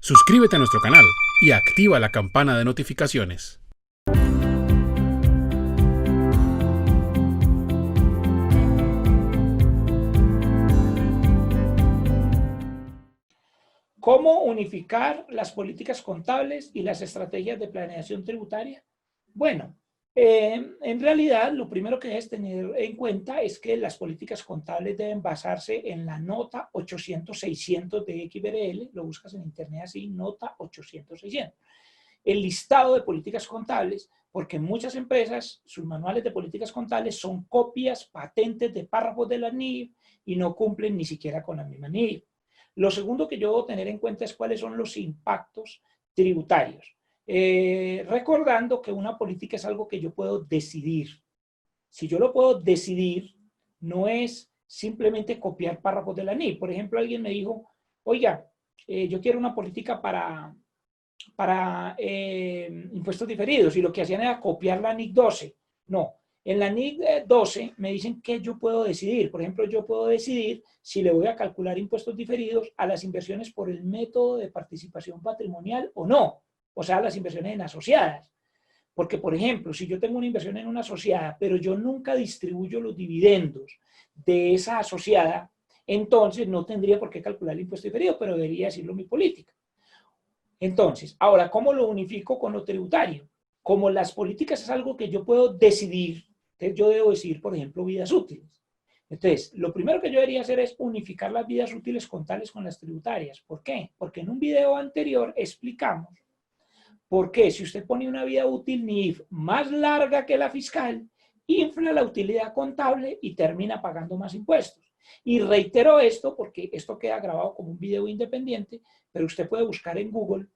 Suscríbete a nuestro canal y activa la campana de notificaciones. ¿Cómo unificar las políticas contables y las estrategias de planeación tributaria? Bueno, en realidad lo primero que debes tener en cuenta es que las políticas contables deben basarse en la nota 800-600 de XBRL, lo buscas en internet así, nota 800-600. El listado de políticas contables, porque muchas empresas, sus manuales de políticas contables son copias patentes de párrafos de la NIF y no cumplen ni siquiera con la misma NIF. Lo segundo que yo debo tener en cuenta es cuáles son los impactos tributarios. Recordando que una política es algo que yo puedo decidir. Si yo lo puedo decidir, no es simplemente copiar párrafos de la NIF. Por ejemplo, alguien me dijo, oiga, yo quiero una política para impuestos diferidos, y lo que hacían era copiar la NIC 12. No, en la NIC 12 me dicen que yo puedo decidir. Por ejemplo, yo puedo decidir si le voy a calcular impuestos diferidos a las inversiones por el método de participación patrimonial o no, o sea, las inversiones en asociadas. Porque, por ejemplo, si yo tengo una inversión en una asociada, pero yo nunca distribuyo los dividendos de esa asociada, entonces no tendría por qué calcular el impuesto diferido, pero debería decirlo mi política. Entonces, ahora, ¿cómo lo unifico con lo tributario? Como las políticas es algo que yo puedo decidir, entonces yo debo decidir, por ejemplo, vidas útiles. Entonces, lo primero que yo debería hacer es unificar las vidas útiles contables con las tributarias. ¿Por qué? Porque en un video anterior explicamos por qué si usted pone una vida útil NIF más larga que la fiscal, infla la utilidad contable y termina pagando más impuestos. Y reitero esto porque esto queda grabado como un video independiente, pero usted puede buscar en Google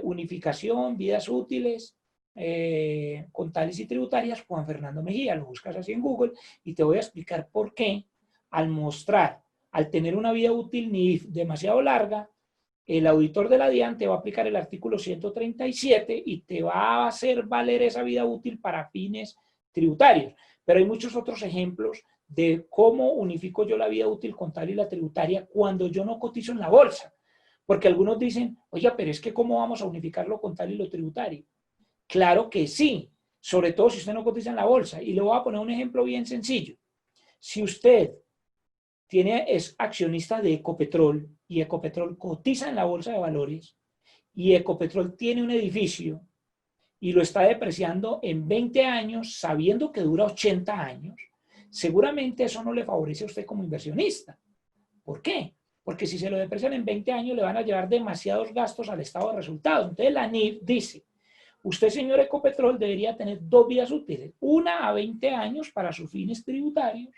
unificación, vidas útiles, contables y tributarias, Juan Fernando Mejía, lo buscas así en Google y te voy a explicar por qué al tener una vida útil NIF demasiado larga, el auditor de la DIAN te va a aplicar el artículo 137 y te va a hacer valer esa vida útil para fines tributarios. Pero hay muchos otros ejemplos de cómo unifico yo la vida útil contable y la tributaria cuando yo no cotizo en la bolsa. Porque algunos dicen, oye, pero es que ¿cómo vamos a unificar lo contable y lo tributario? Claro que sí, sobre todo si usted no cotiza en la bolsa. Y le voy a poner un ejemplo bien sencillo. Si usted es accionista de Ecopetrol y Ecopetrol cotiza en la bolsa de valores y Ecopetrol tiene un edificio y lo está depreciando en 20 años sabiendo que dura 80 años, seguramente eso no le favorece a usted como inversionista. ¿Por qué? Porque si se lo deprecian en 20 años le van a llevar demasiados gastos al estado de resultados. Entonces la NIF dice, usted, señor Ecopetrol, debería tener dos vidas útiles, una a 20 años para sus fines tributarios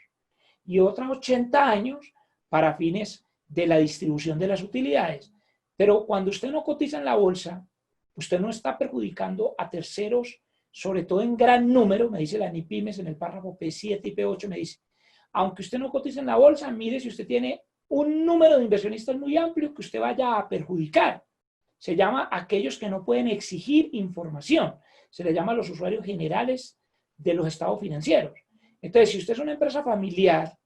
y otras 80 años para fines de la distribución de las utilidades. Pero cuando usted no cotiza en la bolsa, usted no está perjudicando a terceros, sobre todo en gran número, me dice la NIPIMES en el párrafo P7 y P8, me dice, aunque usted no cotiza en la bolsa, mire si usted tiene un número de inversionistas muy amplio que usted vaya a perjudicar. Se llama aquellos que no pueden exigir información. Se le llama a los usuarios generales de los estados financieros. Entonces, si usted es una empresa familiar,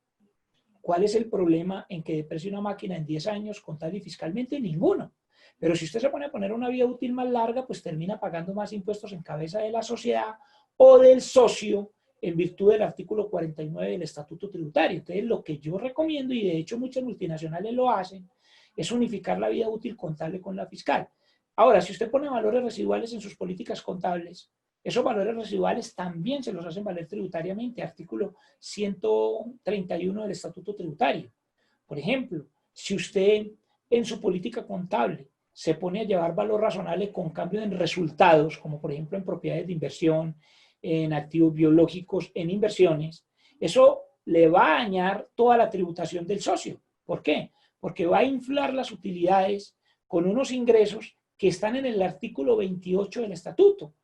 ¿cuál es el problema en que deprecie una máquina en 10 años contable y fiscalmente? Ninguno. Pero si usted se pone a poner una vida útil más larga, pues termina pagando más impuestos en cabeza de la sociedad o del socio en virtud del artículo 49 del Estatuto Tributario. Entonces, lo que yo recomiendo, y de hecho muchas multinacionales lo hacen, es unificar la vida útil contable con la fiscal. Ahora, si usted pone valores residuales en sus políticas contables, esos valores residuales también se los hacen valer tributariamente, artículo 131 del Estatuto Tributario. Por ejemplo, si usted en su política contable se pone a llevar valor razonable con cambio en resultados, como por ejemplo en propiedades de inversión, en activos biológicos, en inversiones, eso le va a dañar toda la tributación del socio. ¿Por qué? Porque va a inflar las utilidades con unos ingresos que están en el artículo 28 del estatuto.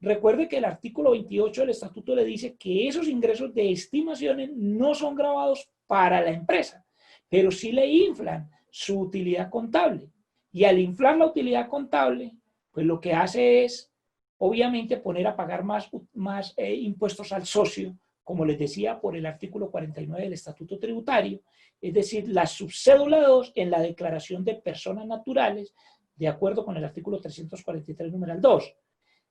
Recuerde que el artículo 28 del estatuto le dice que esos ingresos de estimaciones no son grabados para la empresa, pero sí le inflan su utilidad contable. Y al inflar la utilidad contable, pues lo que hace es, obviamente, poner a pagar más impuestos al socio, como les decía, por el artículo 49 del Estatuto Tributario, es decir, la subcédula 2 en la declaración de personas naturales de acuerdo con el artículo 343, numeral 2.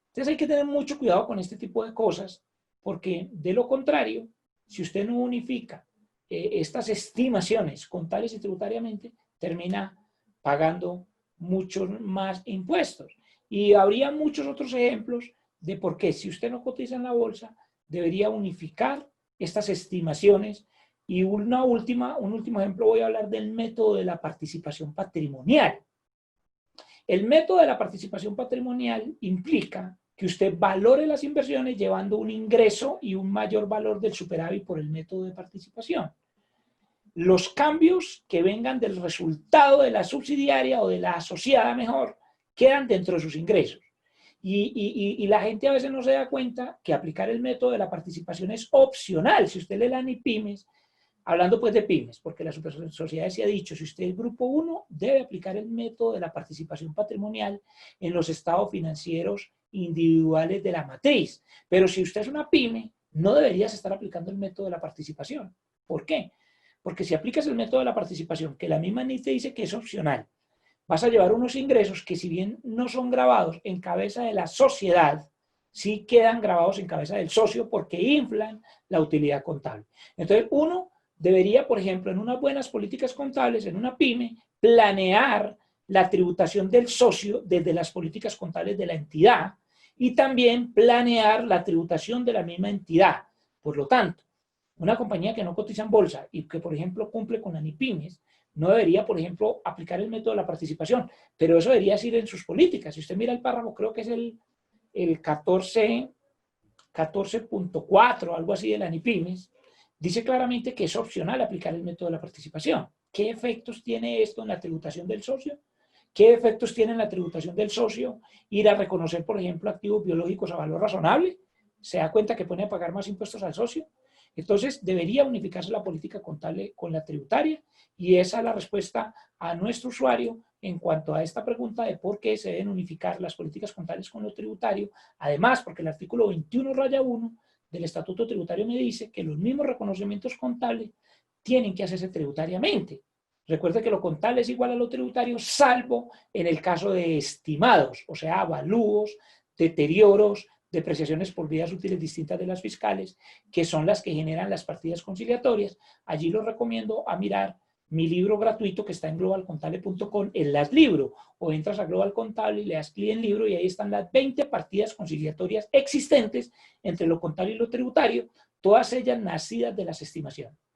Entonces hay que tener mucho cuidado con este tipo de cosas, porque de lo contrario, si usted no unifica estas estimaciones contables y tributariamente, termina pagando muchos más impuestos. Y habría muchos otros ejemplos de por qué, si usted no cotiza en la bolsa, debería unificar estas estimaciones. Y un último ejemplo, voy a hablar del método de la participación patrimonial. El método de la participación patrimonial implica que usted valore las inversiones llevando un ingreso y un mayor valor del superávit por el método de participación. Los cambios que vengan del resultado de la subsidiaria o de la asociada mejor quedan dentro de sus ingresos. Y la gente a veces no se da cuenta que aplicar el método de la participación es opcional. Si usted lee la NIPYMES, hablando pues de pymes, porque la Supersociedades se ha dicho, si usted es grupo 1, debe aplicar el método de la participación patrimonial en los estados financieros individuales de la matriz. Pero si usted es una pyme, no deberías estar aplicando el método de la participación. ¿Por qué? Porque si aplicas el método de la participación, que la misma NIF te dice que es opcional, vas a llevar unos ingresos que, si bien no son grabados en cabeza de la sociedad, sí quedan grabados en cabeza del socio porque inflan la utilidad contable. Entonces, uno debería, por ejemplo, en unas buenas políticas contables, en una pyme, planear la tributación del socio desde las políticas contables de la entidad y también planear la tributación de la misma entidad. Por lo tanto, una compañía que no cotiza en bolsa y que, por ejemplo, cumple con ANIPYMES, no debería, por ejemplo, aplicar el método de la participación, pero eso debería ir en sus políticas. Si usted mira el párrafo, creo que es el 14.4, algo así de la ANIPYMES, dice claramente que es opcional aplicar el método de la participación. ¿Qué efectos tiene esto en la tributación del socio? ¿Qué efectos tiene en la tributación del socio ir a reconocer, por ejemplo, activos biológicos a valor razonable? ¿Se da cuenta que pone a pagar más impuestos al socio? Entonces, debería unificarse la política contable con la tributaria, y esa es la respuesta a nuestro usuario en cuanto a esta pregunta de por qué se deben unificar las políticas contables con lo tributario. Además, porque el artículo 21-1 del Estatuto Tributario me dice que los mismos reconocimientos contables tienen que hacerse tributariamente. Recuerde que lo contable es igual a lo tributario, salvo en el caso de estimados, o sea, avalúos, deterioros, depreciaciones por vías útiles distintas de las fiscales, que son las que generan las partidas conciliatorias. Allí los recomiendo a mirar mi libro gratuito que está en globalcontable.com, el Las Libro, o entras a Global Contable y le das clic en libro y ahí están las 20 partidas conciliatorias existentes entre lo contable y lo tributario, todas ellas nacidas de las estimaciones.